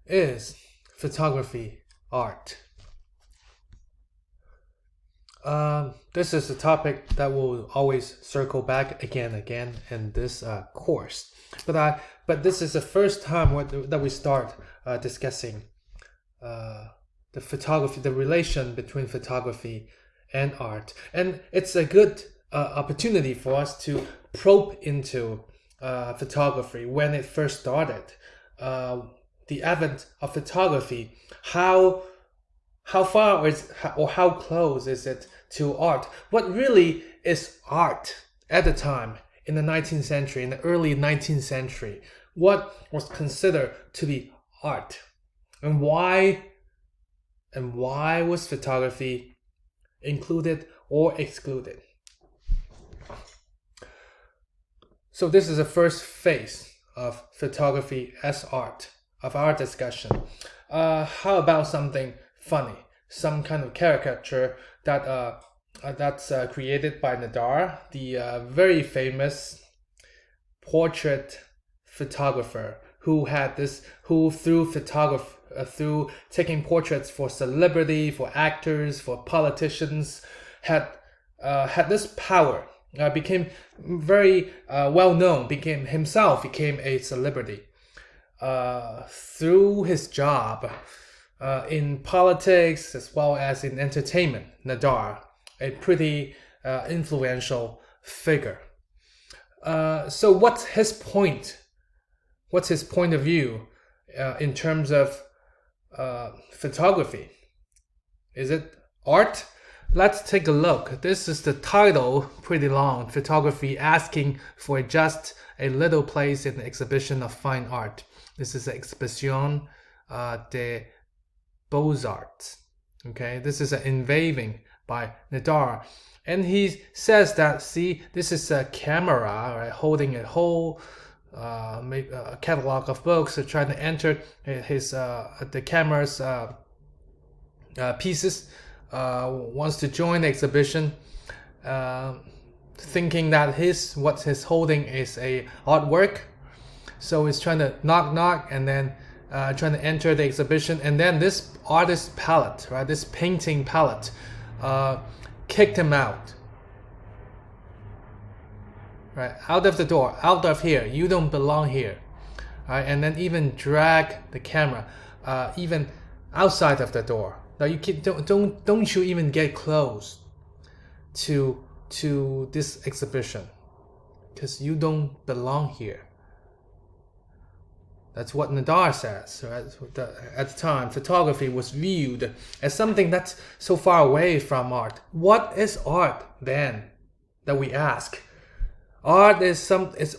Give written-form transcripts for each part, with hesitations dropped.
Is photography art? This is a topic that will always circle back again and again in this course. But this is the first time that we start discussing the photography, the relation between photography and art, and it's a good opportunity for us to probe into photography when it first started. The advent of photography, how far or how close is it to art? What really is art at the time in the 19th century, in the early 19th century? What was considered to be art, and why was photography included or excluded? So this is the first phase of photography as art of our discussion. How about something funny, some kind of caricature that's created by Nadar, the very famous portrait photographer who through taking portraits for celebrity, for actors, for politicians, had this power. Became very well known. Became a celebrity through his job in politics as well as in entertainment. Nadar, a pretty influential figure. So what's his point? What's his point of view in terms of photography? Is it art? Let's take a look. This is the title, pretty long. Photography asking for just a little place in the exhibition of fine art. This is the Exposition des Beaux-Arts. Okay, this is an engraving by Nadar. And he says that, see, this is a camera, right, holding a whole a catalog of books, trying to enter the camera's pieces. Wants to join the exhibition, thinking that what he's holding is a artwork. So he's trying to knock, and then trying to enter the exhibition. And then this artist palette, right, this painting palette, kicked him out. Right, out of the door, out of here. You don't belong here. Right, and then even drag the camera, even outside of the door. Now don't you even get close to this exhibition, because you don't belong here. That's what Nadar says. Right? At the time, photography was viewed as something that's so far away from art. What is art then? That we ask. Art is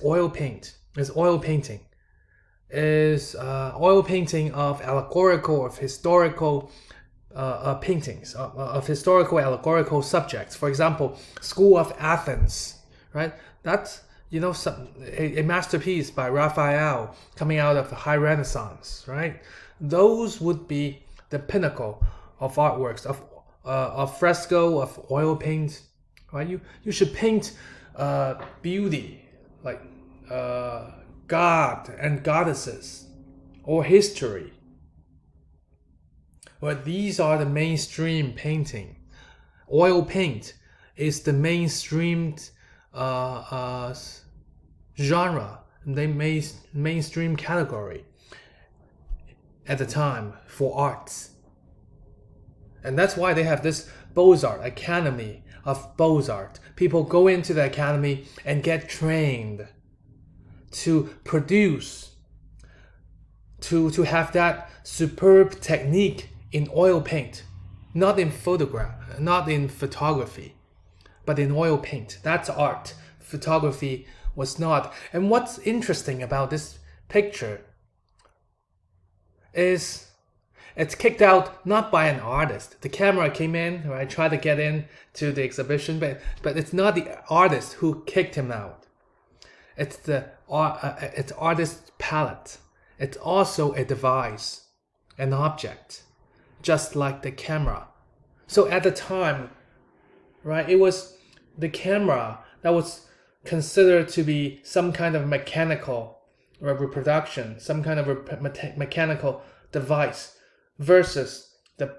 oil paint. Is oil painting. Is oil painting of allegorical, of historical paintings of historical allegorical subjects. For example, School of Athens, right? That's a masterpiece by Raphael coming out of the High Renaissance, right? Those would be the pinnacle of artworks, of fresco, of oil paint, right? You should paint beauty, like God and goddesses, or history. But these are the mainstream painting. Oil paint is the mainstream genre, the mainstream category at the time for arts. And that's why they have this Beaux-Arts, Academy of Beaux-Arts. People go into the academy and get trained to produce, to have that superb technique in oil paint, not in photography, but in oil paint. That's art. Photography was not. And what's interesting about this picture is it's kicked out not by an artist. The camera came in, right, tried to get in to the exhibition, but it's not the artist who kicked him out. It's it's artist's palette. It's also a device, an object, just like the camera. So at the time, right, it was the camera that was considered to be some kind of mechanical reproduction, some kind of mechanical device, versus the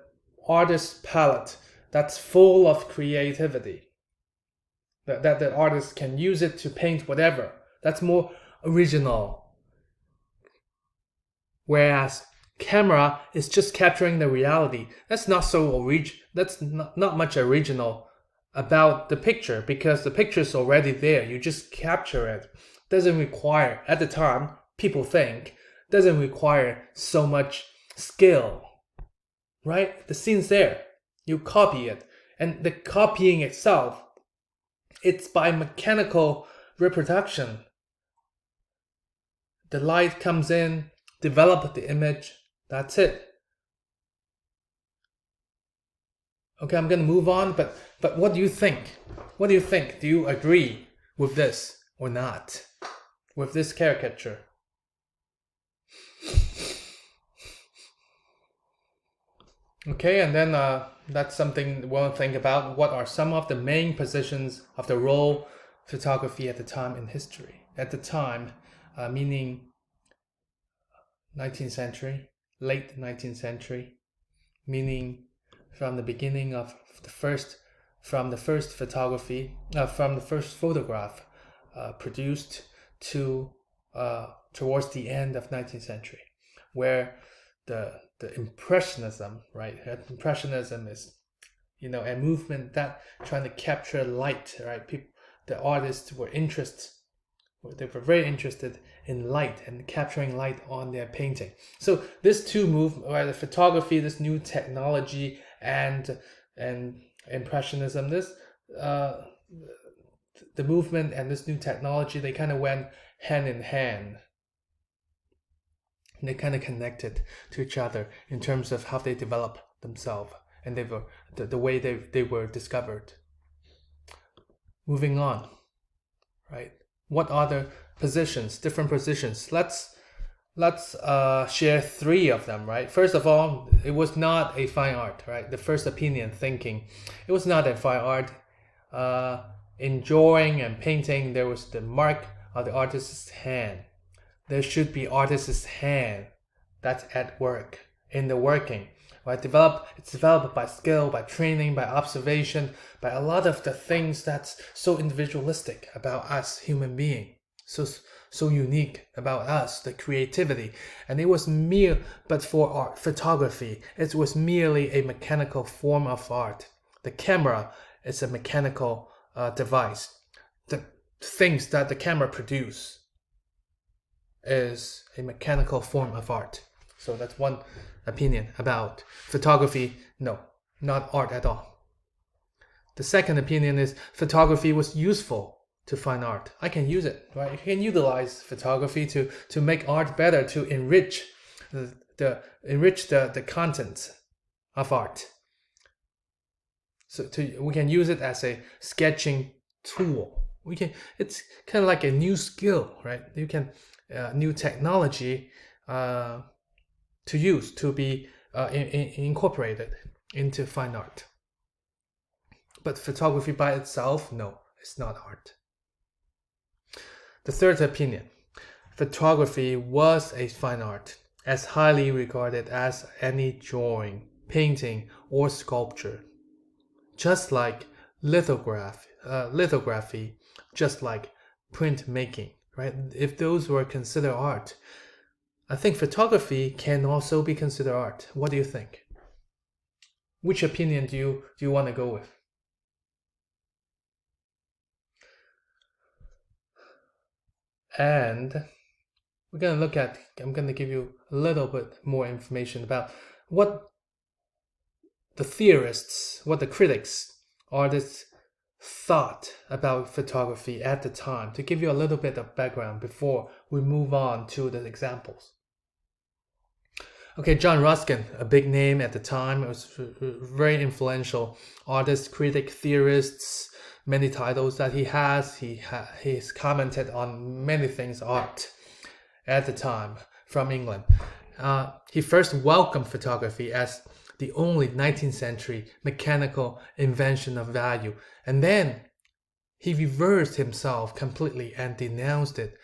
artist's palette that's full of creativity, that the artist can use it to paint whatever. That's more original. Whereas camera is just capturing the reality. That's not so that's not much original about the picture, because the picture is already there. You just capture it. Doesn't require, at the time, people think, doesn't require so much skill, right? The scene's there. You copy it. And the copying itself, it's by mechanical reproduction. The light comes in, develop the image, that's it. Okay, I'm gonna move on, but what do you think? What do you think? Do you agree with this or not? With this caricature? Okay, and then that's something we want to think about. What are some of the main positions of the role photography at the time in history? At the time, meaning 19th century, late 19th century, meaning from the beginning of the first photography, from the first photograph produced to towards the end of 19th century, where the impressionism, right? Impressionism is, a movement that trying to capture light, right? The artists were very interested in light and capturing light on their painting. So this two movements, right, the photography, this new technology, and impressionism, the movement and this new technology, they kind of went hand in hand. And they kind of connected to each other in terms of how they develop themselves, and they were the way they were discovered. Moving on, right? What other positions, different positions? Let's share three of them, right? First of all, it was not a fine art, right? The first opinion thinking, it was not a fine art. In drawing and painting, there was the mark of the artist's hand. There should be artist's hand that's at work, in the working, right? It's developed by skill, by training, by observation, by a lot of the things that's so individualistic about us human being, so unique about us, the creativity. And it was but for art, photography, it was merely a mechanical form of art. The camera is a mechanical device. The things that the camera produce is a mechanical form of art. So that's one opinion about photography. No, not art at all. The second opinion is photography was useful to fine art. I can use it, right? You can utilize photography to make art better, to enrich the content of art. So we can use it as a sketching tool. It's kind of like a new skill, right? You can new technology to use, to be incorporated into fine art. But photography by itself, no, it's not art. The third opinion, photography was a fine art, as highly regarded as any drawing, painting, or sculpture. Just like lithography, just like printmaking, right? If those were considered art, I think photography can also be considered art. What do you think? Which opinion do you want to go with? And I'm going to give you a little bit more information about what the theorists, what the critics, artists thought about photography at the time, to give you a little bit of background before we move on to the examples. Okay, John Ruskin, a big name at the time, was very influential artist, critic, theorists, many titles that he has. He's commented on many things art at the time from England. He first welcomed photography as the only 19th century mechanical invention of value, and then he reversed himself completely and denounced it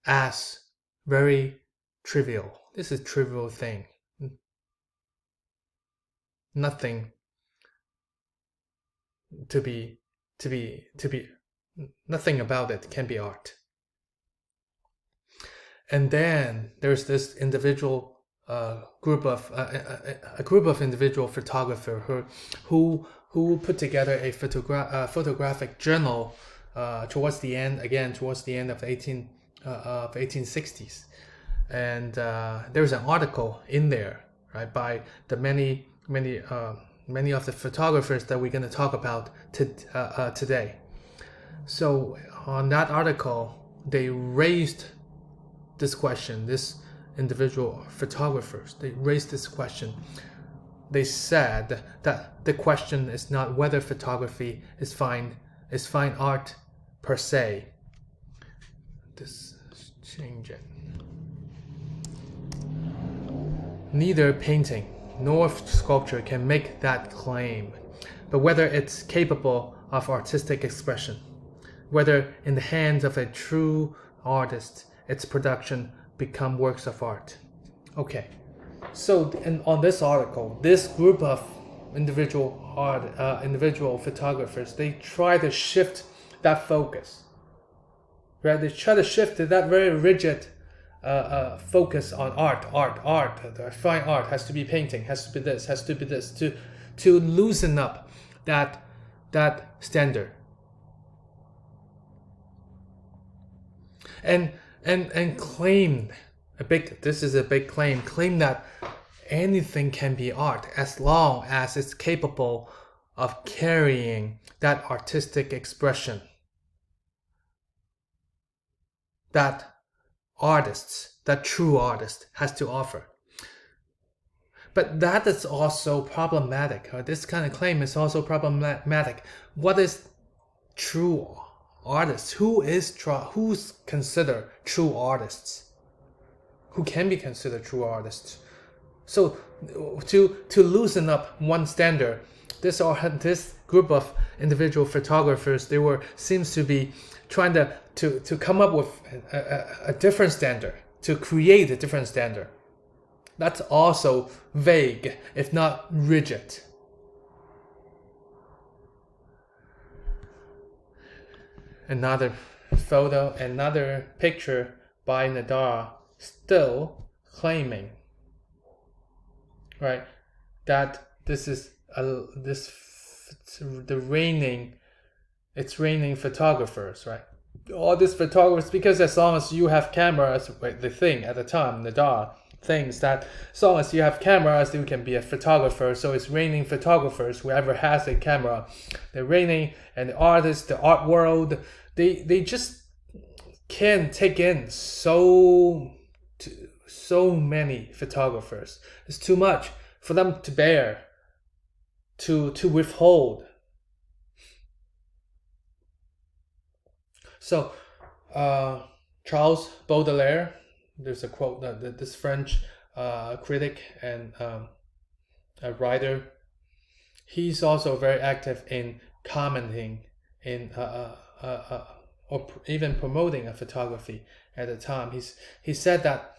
as very trivial. This is trivial thing. Nothing to be nothing about it can be art. And then there's this individual group of individual photographers who put together a photographic journal towards the end of the 1860s, and there's an article in there, right, by the many of the photographers that we're going to talk about today. So on that article, they raised this question. This individual photographers, they raised this question. They said that the question is not whether photography is fine art per se. This is changing. Neither painting nor sculpture can make that claim, but whether it's capable of artistic expression, whether in the hands of a true artist, its production become works of art. Okay, so on this article, this group of individual photographers, they try to shift that focus, right? They try to shift to that very rigid focus on art. The fine art has to be painting, has to be this, to loosen up that standard. And claim this is a big claim that anything can be art as long as it's capable of carrying that artistic expression that true artist has to offer. But that is also problematic. This kind of claim is also problematic. What is true artists? Who's considered true artists? Who can be considered true artists? So to loosen up one standard, this group of individual photographers, seems to be trying to come up with a different standard, to create a different standard. That's also vague, if not rigid. Another picture by Nadar, still claiming, right, that this is it's raining photographers, right? All these photographers, because as long as you have cameras, the thing at the time, Nadar thinks that as long as you have cameras, you can be a photographer. So it's raining photographers. Whoever has a camera, they're raining, and the artists, the art world, they just can't take in so many photographers. It's too much for them to bear, to withhold. So Charles Baudelaire, there's a quote that this French critic and a writer, he's also very active in commenting in or even promoting a photography at the time. He said that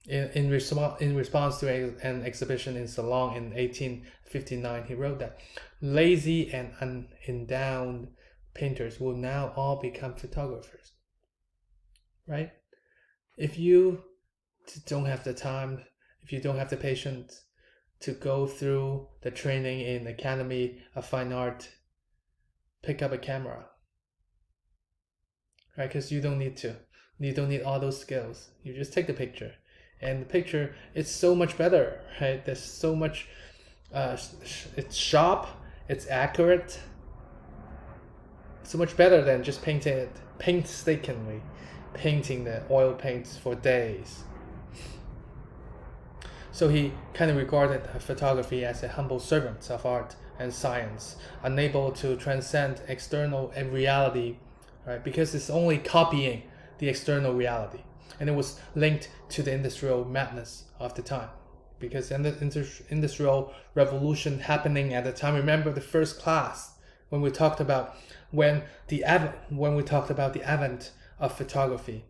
in response to an exhibition in Ceylon in 1859, he wrote that lazy and unendowed painters will now all become photographers, right? If you don't have the time, if you don't have the patience to go through the training in Academy of Fine Art, pick up a camera, right? Because you don't need all those skills. You just take the picture, and the picture, it's so much better, right? There's so much, it's sharp, it's accurate, so much better than just painting it painstakingly, painting the oil paints for days. So he kind of regarded photography as a humble servant of art and science, unable to transcend external reality, right? Because it's only copying the external reality, and it was linked to the industrial madness of the time. Because in the industrial revolution happening at the time, remember the first class when we talked about the advent of photography,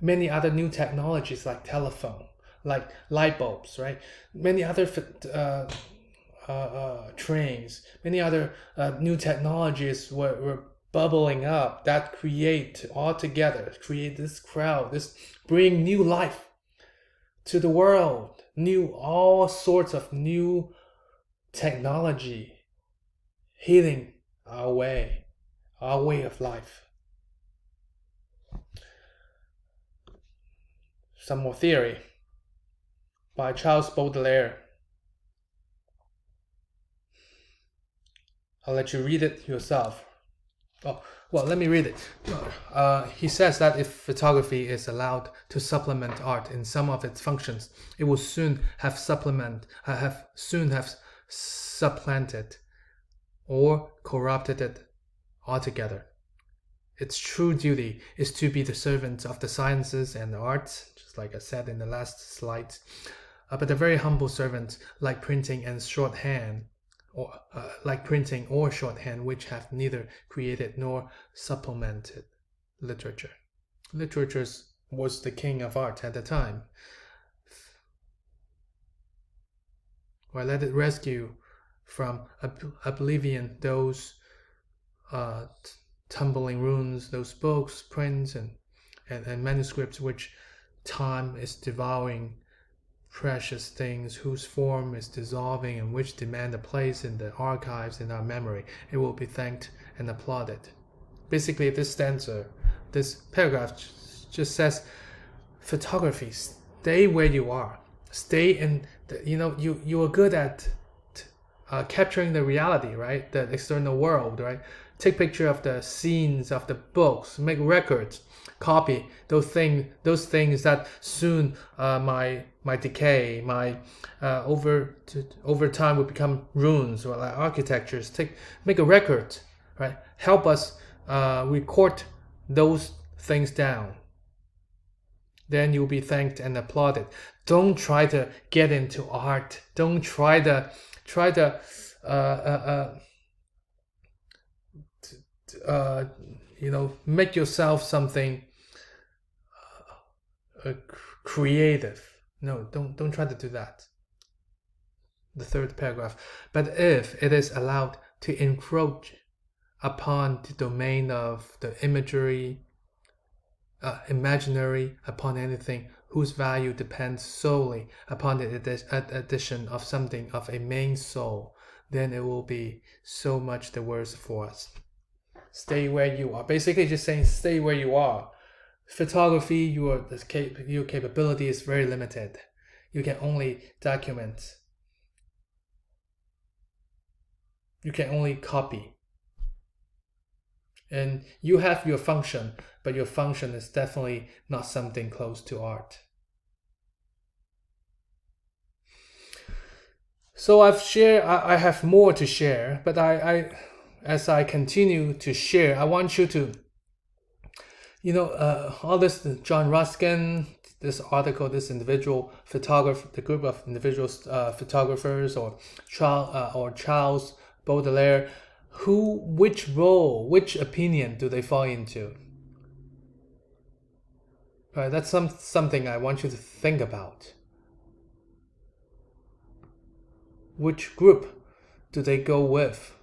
many other new technologies like telephone, like light bulbs, right? Many other trains, many other new technologies were bubbling up that create this crowd, this bring new life to the world, all sorts of new technology healing our way of life. Some more theory by Charles Baudelaire. I'll let you read it yourself. Oh, well, let me read it. He says that if photography is allowed to supplement art in some of its functions, it will soon have supplanted or corrupted it altogether. Its true duty is to be the servant of the sciences and the arts, just like I said in the last slide, but a very humble servant, like printing or shorthand, which have neither created nor supplemented literature. Literature was the king of art at the time. Or let it rescue from oblivion those tumbling ruins, those books, prints, and manuscripts which time is devouring, precious things whose form is dissolving and which demand a place in the archives in our memory. It will be thanked and applauded. Basically, this paragraph just says, photography, stay where you are. Stay in, you are good at capturing the reality, right? The external world, right? Take picture of the scenes of the books, make records, copy those things that soon might decay, over time will become ruins or like architectures. Make a record, right? Help us record those things down. Then you'll be thanked and applauded. Don't try to get into art. Don't try to make yourself something creative. No, don't try to do that. The third paragraph. But if it is allowed to encroach upon the domain of the imaginary, upon anything whose value depends solely upon the addition of something of a main soul, then it will be so much the worse for us. Stay where you are. Basically just saying stay where you are. Photography, your capability is very limited. You can only document. You can only copy. And you have your function, but your function is definitely not something close to art. So I have more to share, but as I continue to share, I want you to, all this, John Ruskin, this article, this individual photographer, the group of individual photographers, or Charles Baudelaire, which role, which opinion do they fall into? Right, that's something I want you to think about. Which group do they go with?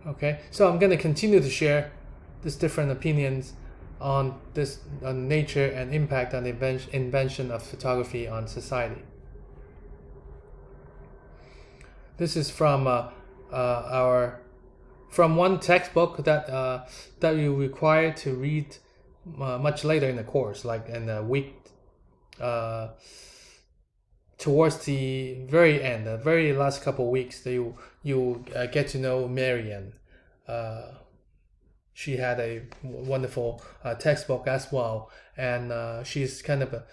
Okay, so I'm going to continue to share these different opinions on nature and impact on the invention of photography on society. This is from one textbook that you require to read much later in the course, like in a week, towards the very end, the very last couple of weeks, that you get to know Marian. She had a wonderful textbook as well, and she's kind of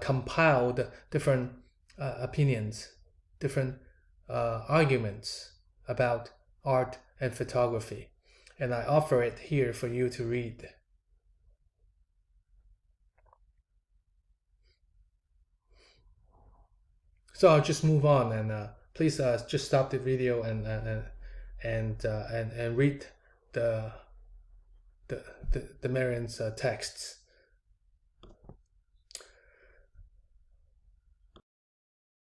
compiled different opinions, different arguments about art and photography, and I offer it here for you to read. So I'll just move on, and please just stop the video and read the the Marian's texts.